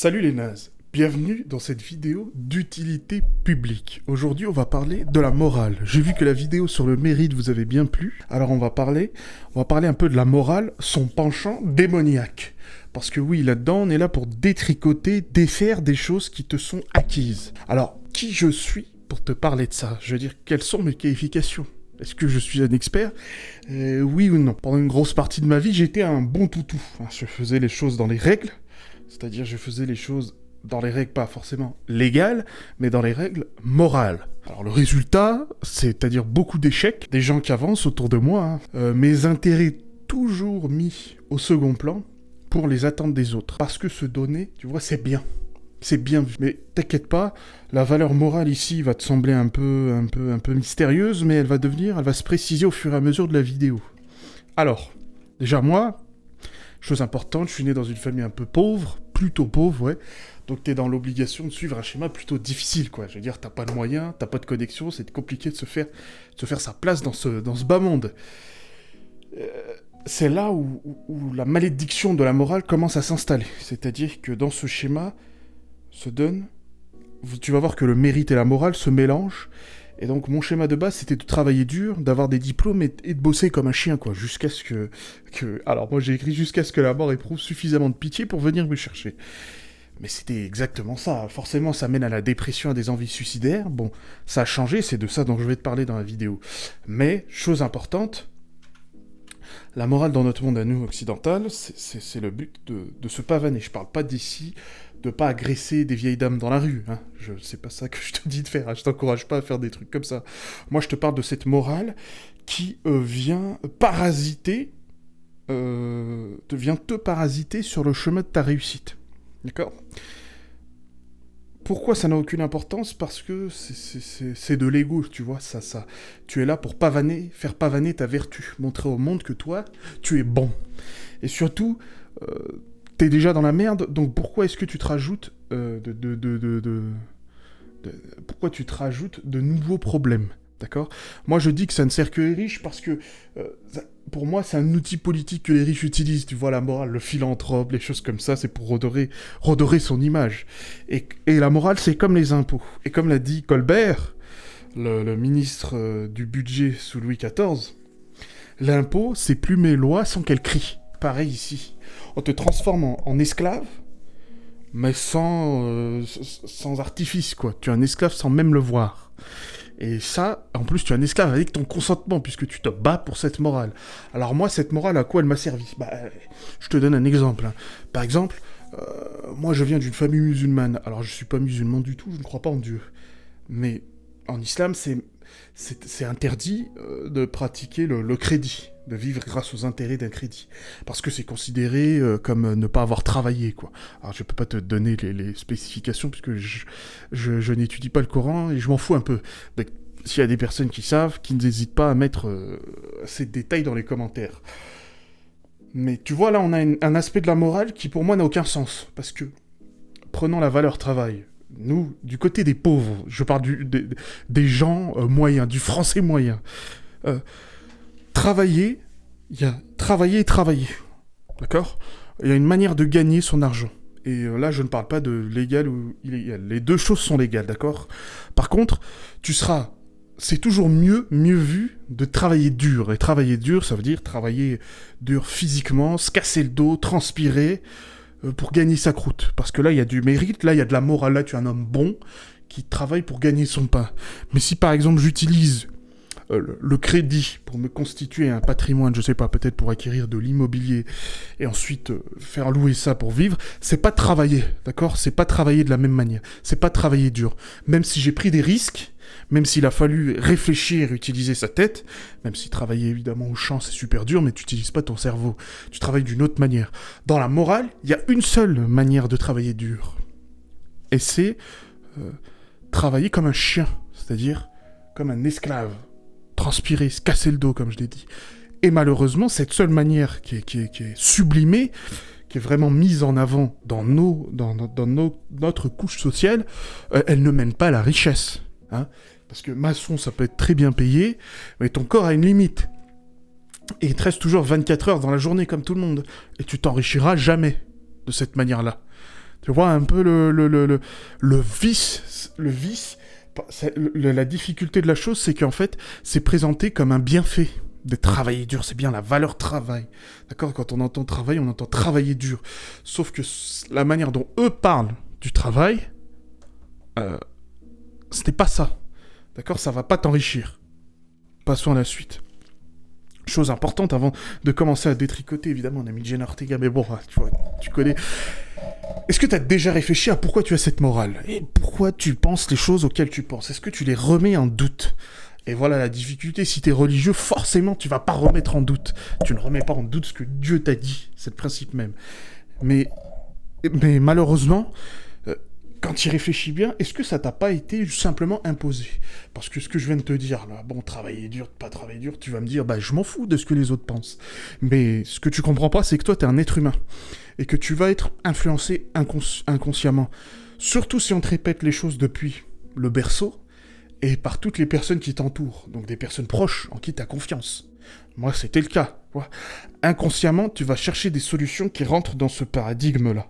Salut les nazes, bienvenue dans cette vidéo d'utilité publique. Aujourd'hui on va parler de la morale. J'ai vu que la vidéo sur le mérite vous avait bien plu, alors on va parler un peu de la morale, son penchant démoniaque. Parce que oui, là-dedans on est là pour détricoter, défaire des choses qui te sont acquises. Alors, qui je suis pour te parler de ça? Je veux dire, quelles sont mes qualifications? Est-ce que je suis un expert? Oui ou non? Pendant une grosse partie de ma vie, j'étais un bon toutou. Je faisais les choses dans les règles, c'est-à-dire je faisais les choses dans les règles pas forcément légales, mais dans les règles morales. Alors le résultat, c'est-à-dire beaucoup d'échecs, des gens qui avancent autour de moi, mes intérêts toujours mis au second plan pour les attentes des autres. Parce que se donner, tu vois, c'est bien. C'est bien vu. Mais t'inquiète pas, la valeur morale ici va te sembler un peu mystérieuse, mais elle va se préciser au fur et à mesure de la vidéo. Alors, déjà moi, chose importante, je suis né dans une famille un peu pauvre, plutôt pauvre, ouais. Donc t'es dans l'obligation de suivre un schéma plutôt difficile, quoi. Je veux dire, t'as pas de moyens, t'as pas de connexion, c'est compliqué de se faire sa place dans ce bas monde. C'est là où la malédiction de la morale commence à s'installer. C'est-à-dire que dans ce schéma se donne, tu vas voir que le mérite et la morale se mélangent. Et donc mon schéma de base, c'était de travailler dur, d'avoir des diplômes et de bosser comme un chien, quoi, jusqu'à ce que... Alors moi j'ai écrit jusqu'à ce que la mort éprouve suffisamment de pitié pour venir me chercher. Mais c'était exactement ça. Forcément, ça mène à la dépression, à des envies suicidaires. Bon, ça a changé, c'est de ça dont je vais te parler dans la vidéo. Mais, chose importante, la morale dans notre monde à nous, occidental, c'est le but de se pavaner. Je parle pas d'ici, de pas agresser des vieilles dames dans la rue. Hein. C'est pas ça que je te dis de faire. Hein. Je t'encourage pas à faire des trucs comme ça. Moi, je te parle de cette morale qui vient parasiter, te parasiter sur le chemin de ta réussite. D'accord ? Pourquoi ça n'a aucune importance ? Parce que c'est de l'ego, tu vois, ça. Tu es là pour faire pavaner ta vertu, montrer au monde que toi, tu es bon. Et surtout, t'es déjà dans la merde, donc pourquoi est-ce que tu te rajoutes pourquoi tu te rajoutes de nouveaux problèmes ? D'accord ? Moi, je dis que ça ne sert que les riches parce que, pour moi, c'est un outil politique que les riches utilisent. Tu vois, la morale, le philanthrope, les choses comme ça, c'est pour redorer son image. Et la morale, c'est comme les impôts. Et comme l'a dit Colbert, le ministre du budget sous Louis XIV, l'impôt, c'est plumer les lois sans qu'elles crient. Pareil ici. On te transforme en esclave, mais sans artifice, quoi. Tu es un esclave sans même le voir. Et ça, en plus, tu es un esclave avec ton consentement, puisque tu te bats pour cette morale. Alors moi, cette morale, à quoi elle m'a servi ? Je te donne un exemple. Hein. Par exemple, moi, je viens d'une famille musulmane. Alors, je suis pas musulman du tout, je ne crois pas en Dieu. Mais en islam, c'est interdit de pratiquer le crédit, de vivre grâce aux intérêts d'un crédit. Parce que c'est considéré comme ne pas avoir travaillé, quoi. Alors je peux pas te donner les spécifications, puisque je n'étudie pas le Coran, et je m'en fous un peu. Donc, s'il y a des personnes qui savent, qui n'hésitent pas à mettre ces détails dans les commentaires. Mais tu vois, là, on a un aspect de la morale qui, pour moi, n'a aucun sens. Parce que, prenons la valeur travail. Nous, du côté des pauvres, je parle des gens moyens, du français moyen. Travailler, il y a travailler et travailler. D'accord ? Il y a une manière de gagner son argent. Et là, je ne parle pas de légal ou illégal. Les deux choses sont légales, d'accord ? Par contre, c'est toujours mieux vu de travailler dur. Et travailler dur, ça veut dire travailler dur physiquement, se casser le dos, transpirer, pour gagner sa croûte. Parce que là, il y a du mérite, là, il y a de la morale, là, tu es un homme bon qui travaille pour gagner son pain. Mais si, par exemple, j'utilise le crédit pour me constituer un patrimoine, je sais pas, peut-être pour acquérir de l'immobilier, et ensuite faire louer ça pour vivre, c'est pas travailler, d'accord ? C'est pas travailler de la même manière. C'est pas travailler dur. Même si j'ai pris des risques, même s'il a fallu réfléchir, utiliser sa tête, même si travailler évidemment au champ c'est super dur, mais tu n'utilises pas ton cerveau, tu travailles d'une autre manière. Dans la morale, il y a une seule manière de travailler dur, et c'est travailler comme un chien, c'est-à-dire comme un esclave, transpirer, se casser le dos comme je l'ai dit. Et malheureusement, cette seule manière qui est sublimée, qui est vraiment mise en avant dans notre couche sociale, elle ne mène pas à la richesse. Hein, parce que maçon, ça peut être très bien payé, mais ton corps a une limite. Et il te reste toujours 24 heures dans la journée comme tout le monde. Et tu t'enrichiras jamais de cette manière-là. Tu vois un peu le vice, la difficulté de la chose, c'est qu'en fait, c'est présenté comme un bienfait. De travailler dur, c'est bien la valeur travail. D'accord? Quand on entend travail, on entend travailler dur. Sauf que la manière dont eux parlent du travail, ce n'est pas ça. D'accord? Ça va pas t'enrichir. Passons à la suite. Chose importante avant de commencer à détricoter, évidemment, on a mis Jenna Ortega, mais bon, tu vois, tu connais. Est-ce que tu as déjà réfléchi à pourquoi tu as cette morale? Et pourquoi tu penses les choses auxquelles tu penses? Est-ce que tu les remets en doute? Et voilà la difficulté, si t'es religieux, forcément tu vas pas remettre en doute. Tu ne remets pas en doute ce que Dieu t'a dit, c'est le principe même. Mais malheureusement, quand tu y réfléchis bien, est-ce que ça t'a pas été simplement imposé? Parce que ce que je viens de te dire, là, bon, travailler dur, pas travailler dur, tu vas me dire, bah je m'en fous de ce que les autres pensent. Mais ce que tu comprends pas, c'est que toi t'es un être humain. Et que tu vas être influencé inconsciemment. Surtout si on te répète les choses depuis le berceau, et par toutes les personnes qui t'entourent, donc des personnes proches en qui tu as confiance. Moi, c'était le cas. Inconsciemment, tu vas chercher des solutions qui rentrent dans ce paradigme-là.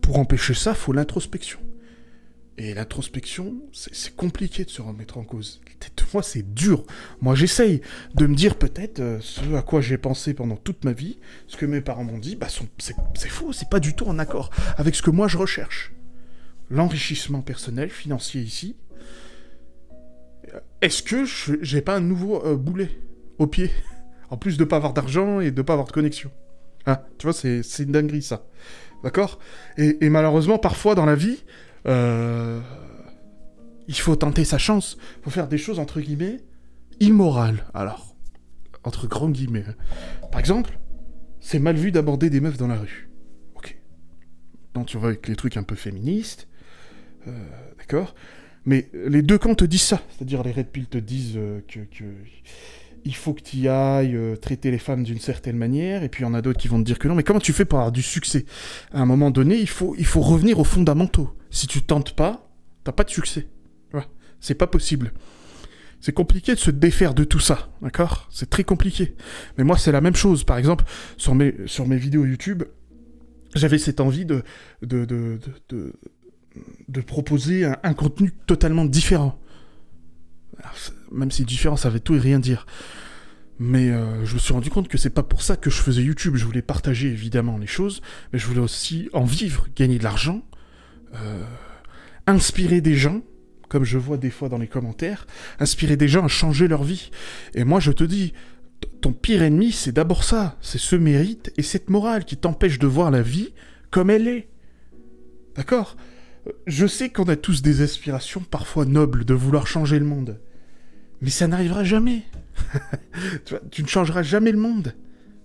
Pour empêcher ça, il faut l'introspection. Et l'introspection, c'est compliqué de se remettre en cause. Moi, c'est dur. Moi, j'essaye de me dire peut-être ce à quoi j'ai pensé pendant toute ma vie, ce que mes parents m'ont dit, bah, c'est faux, c'est pas du tout en accord avec ce que moi je recherche. L'enrichissement personnel, financier ici, est-ce que j'ai pas un nouveau boulet au pied? En plus de pas avoir d'argent et de pas avoir de connexion. Hein, tu vois, c'est une dinguerie, ça. D'accord? Et malheureusement, parfois, dans la vie, il faut tenter sa chance. Il faut faire des choses, entre guillemets, immorales. Alors, entre grands guillemets. Par exemple, c'est mal vu d'aborder des meufs dans la rue. Ok. Donc, tu vois, avec les trucs un peu féministes. D'accord? Mais les deux camps te disent ça. C'est-à-dire les Red Pill te disent que il faut que tu y ailles traiter les femmes d'une certaine manière, et puis il y en a d'autres qui vont te dire que non, mais comment tu fais pour avoir du succès? À un moment donné, il faut revenir aux fondamentaux. Si tu tentes pas, t'as pas de succès. Ouais, c'est pas possible. C'est compliqué de se défaire de tout ça, d'accord? C'est très compliqué. Mais moi, c'est la même chose. Par exemple, sur mes vidéos YouTube, j'avais cette envie de proposer un contenu totalement différent. Alors, même si différent, ça veut tout et rien dire. Mais je me suis rendu compte que c'est pas pour ça que je faisais YouTube. Je voulais partager évidemment les choses, mais je voulais aussi en vivre, gagner de l'argent, inspirer des gens, comme je vois des fois dans les commentaires, inspirer des gens à changer leur vie. Et moi je te dis, ton pire ennemi c'est d'abord ça, c'est ce mérite et cette morale qui t'empêche de voir la vie comme elle est. D'accord ? Je sais qu'on a tous des aspirations parfois nobles de vouloir changer le monde. Mais ça n'arrivera jamais. Tu ne changeras jamais le monde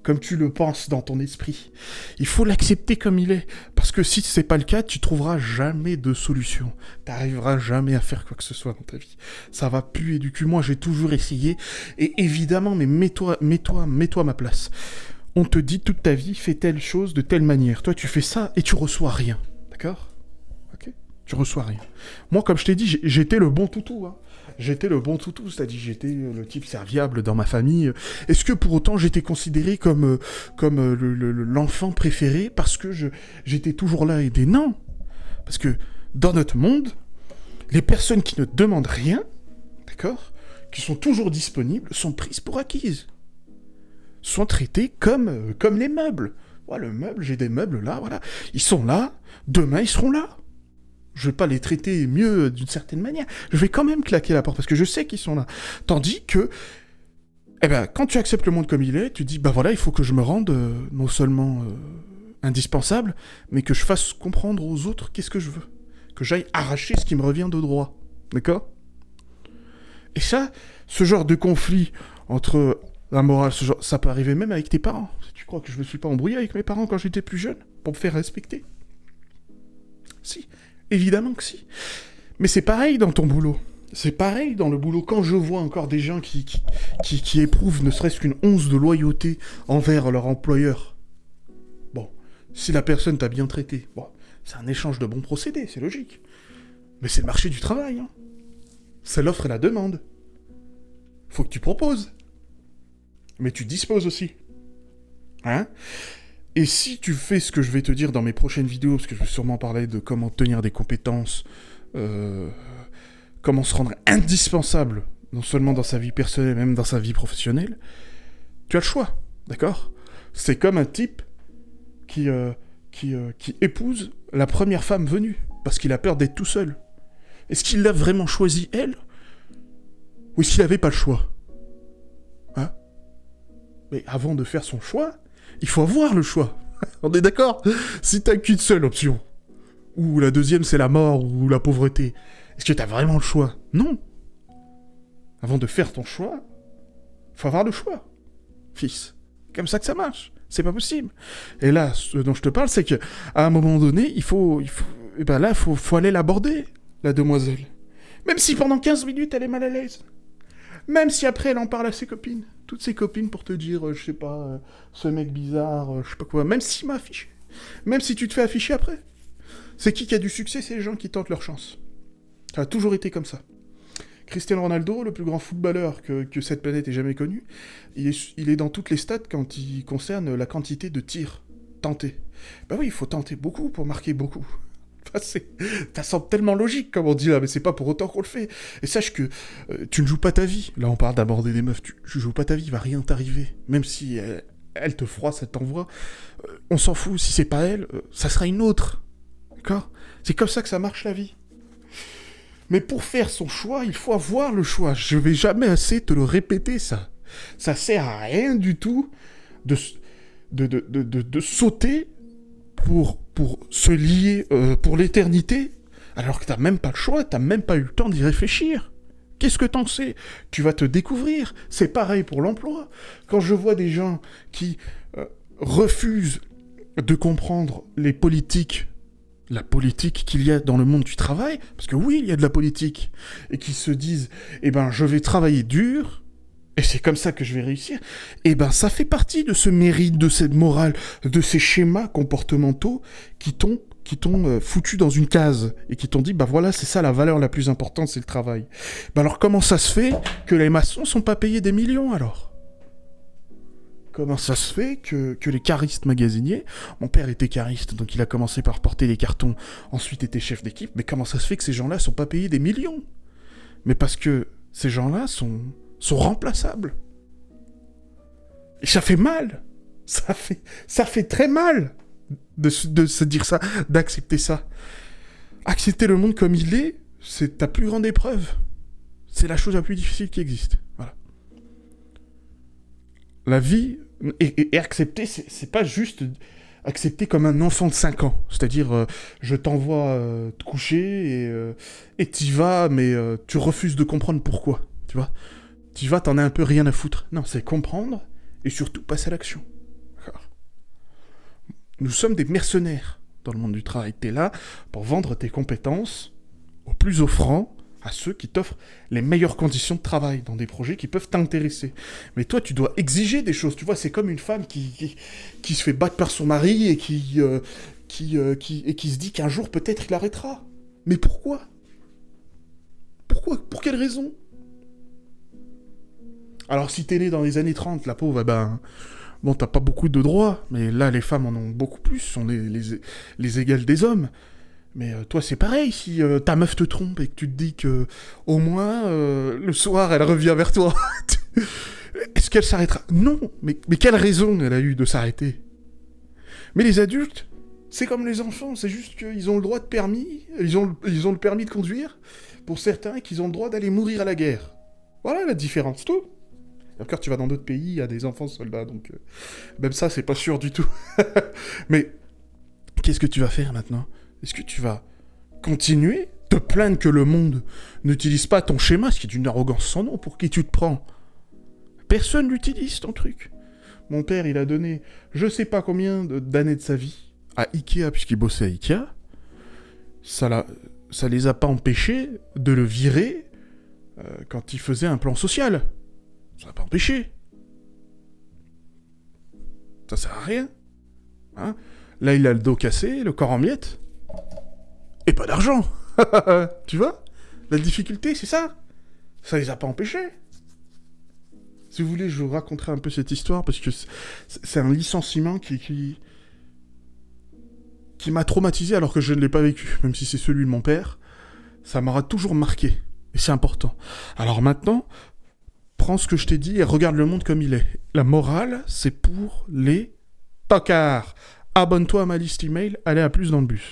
comme tu le penses dans ton esprit. Il faut l'accepter comme il est. Parce que si c'est pas le cas, tu trouveras jamais de solution. T'arriveras jamais à faire quoi que ce soit dans ta vie. Ça va puer du cul. Moi, j'ai toujours essayé. Et évidemment, mais mets-toi à ma place. On te dit toute ta vie, fais telle chose de telle manière. Toi, tu fais ça et tu reçois rien. D'accord ? Ok ? Tu reçois rien. Moi, comme je t'ai dit, j'étais le bon toutou, hein. J'étais le bon toutou, c'est-à-dire j'étais le type serviable dans ma famille. Est-ce que pour autant j'étais considéré comme l'enfant préféré parce que j'étais toujours là à aider? Non. Parce que dans notre monde, les personnes qui ne demandent rien, d'accord, qui sont toujours disponibles, sont prises pour acquises. Sont traitées comme les meubles. Voilà, le meuble, j'ai des meubles là, voilà. Ils sont là, demain ils seront là. Je vais pas les traiter mieux d'une certaine manière. Je vais quand même claquer la porte parce que je sais qu'ils sont là. Tandis que, quand tu acceptes le monde comme il est, tu dis, bah voilà, il faut que je me rende non seulement indispensable, mais que je fasse comprendre aux autres qu'est-ce que je veux. Que j'aille arracher ce qui me revient de droit. D'accord ? Et ça, ce genre de conflit entre la morale, ça peut arriver même avec tes parents. Tu crois que je me suis pas embrouillé avec mes parents quand j'étais plus jeune pour me faire respecter ? Si. Évidemment que si. Mais c'est pareil dans ton boulot. C'est pareil dans le boulot. Quand je vois encore des gens qui éprouvent ne serait-ce qu'une once de loyauté envers leur employeur. Bon, si la personne t'a bien traité, bon, c'est un échange de bons procédés, c'est logique. Mais c'est le marché du travail, hein. C'est l'offre et la demande. Faut que tu proposes. Mais tu disposes aussi. Hein ? Et si tu fais ce que je vais te dire dans mes prochaines vidéos, parce que je vais sûrement parler de comment tenir des compétences, comment se rendre indispensable, non seulement dans sa vie personnelle, même dans sa vie professionnelle, tu as le choix, d'accord? C'est comme un type qui épouse la première femme venue, parce qu'il a peur d'être tout seul. Est-ce qu'il l'a vraiment choisi, elle? Ou est-ce qu'il n'avait pas le choix? Hein? Mais avant de faire son choix, il faut avoir le choix. On est d'accord? Si t'as qu'une seule option, ou la deuxième c'est la mort, ou la pauvreté, est-ce que t'as vraiment le choix? Non. Avant de faire ton choix, faut avoir le choix, fils. Comme ça que ça marche. C'est pas possible. Et là, ce dont je te parle, c'est que à un moment donné, il faut aller l'aborder, la demoiselle. Même si pendant 15 minutes, elle est mal à l'aise. Même si après, elle en parle à ses copines. Toutes ses copines pour te dire, je sais pas, ce mec bizarre, je sais pas quoi. Même s'il m'a affiché. Même si tu te fais afficher après. C'est qui a du succès? C'est les gens qui tentent leur chance. Ça a toujours été comme ça. Cristiano Ronaldo, le plus grand footballeur que cette planète ait jamais connu, il est dans toutes les stats quand il concerne la quantité de tirs tentés. Bah oui, il faut tenter beaucoup pour marquer beaucoup. Enfin, ça semble tellement logique, comme on dit là, mais c'est pas pour autant qu'on le fait. Et sache que tu ne joues pas ta vie. Là, on parle d'aborder des meufs. Tu joues pas ta vie, il va rien t'arriver. Même si elle te froisse, elle t'envoie. On s'en fout, si c'est pas elle, ça sera une autre. D'accord? C'est comme ça que ça marche la vie. Mais pour faire son choix, il faut avoir le choix. Je vais jamais assez te le répéter, ça. Ça sert à rien du tout de sauter pour se lier pour l'éternité, alors que t'as même pas le choix, t'as même pas eu le temps d'y réfléchir. Qu'est-ce que t'en sais? Tu vas te découvrir. C'est pareil pour l'emploi. Quand je vois des gens qui refusent de comprendre les politiques, la politique qu'il y a dans le monde du travail, parce que oui, il y a de la politique, et qui se disent, je vais travailler dur, et c'est comme ça que je vais réussir, ça fait partie de ce mérite, de cette morale, de ces schémas comportementaux qui t'ont foutu dans une case, et qui t'ont dit, voilà, c'est ça la valeur la plus importante, c'est le travail. Alors comment ça se fait que les maçons sont pas payés des millions, alors? Comment ça se fait que les caristes magasiniers, mon père était cariste, donc il a commencé par porter les cartons, ensuite était chef d'équipe, mais comment ça se fait que ces gens-là sont pas payés des millions? Mais parce que ces gens-là sont remplaçables. Et ça fait mal. Ça fait très mal de se dire ça, d'accepter ça. Accepter le monde comme il est, c'est ta plus grande épreuve. C'est la chose la plus difficile qui existe. Voilà. La vie, et accepter, c'est pas juste accepter comme un enfant de 5 ans. C'est-à-dire, je t'envoie te coucher et t'y vas, mais tu refuses de comprendre pourquoi. Tu vois? T'y vas, t'en as un peu rien à foutre. Non, c'est comprendre et surtout passer à l'action. D'accord. Nous sommes des mercenaires dans le monde du travail. T'es là pour vendre tes compétences au plus offrant à ceux qui t'offrent les meilleures conditions de travail dans des projets qui peuvent t'intéresser. Mais toi, tu dois exiger des choses. Tu vois, c'est comme une femme qui se fait battre par son mari et qui se dit qu'un jour, peut-être, il arrêtera. Mais pourquoi? Pour quelle raison? Alors, si t'es né dans les années 30, la pauvre, t'as pas beaucoup de droits, mais là, les femmes en ont beaucoup plus, sont les égales des hommes. Mais toi, c'est pareil, si ta meuf te trompe et que tu te dis que au moins, le soir, elle revient vers toi, est-ce qu'elle s'arrêtera? Non, mais quelle raison elle a eu de s'arrêter? Mais les adultes, c'est comme les enfants, c'est juste qu'ils ont le droit de permis, ils ont le permis de conduire, pour certains, et qu'ils ont le droit d'aller mourir à la guerre. Voilà la différence, tout. Et encore, tu vas dans d'autres pays, il y a des enfants soldats, donc même ça, c'est pas sûr du tout. Mais qu'est-ce que tu vas faire maintenant? Est-ce que tu vas continuer te plaindre que le monde n'utilise pas ton schéma, ce qui est d'une arrogance sans nom? Pour qui tu te prends? Personne n'utilise ton truc. Mon père, il a donné je sais pas combien d'années de sa vie à Ikea, puisqu'il bossait à Ikea. Ça les a pas empêchés de le virer quand il faisait un plan social. Ça l'a pas empêché. Ça sert à rien. Hein? Là, il a le dos cassé, le corps en miettes. Et pas d'argent. Tu vois? La difficulté, c'est ça. Ça les a pas empêchés. Si vous voulez, je vous raconterai un peu cette histoire, parce que c'est un licenciement qui qui m'a traumatisé alors que je ne l'ai pas vécu, même si c'est celui de mon père, ça m'aura toujours marqué. Et c'est important. Alors maintenant, prends ce que je t'ai dit et regarde le monde comme il est. La morale, c'est pour les tocards. Abonne-toi à ma liste email, allez à plus dans le bus.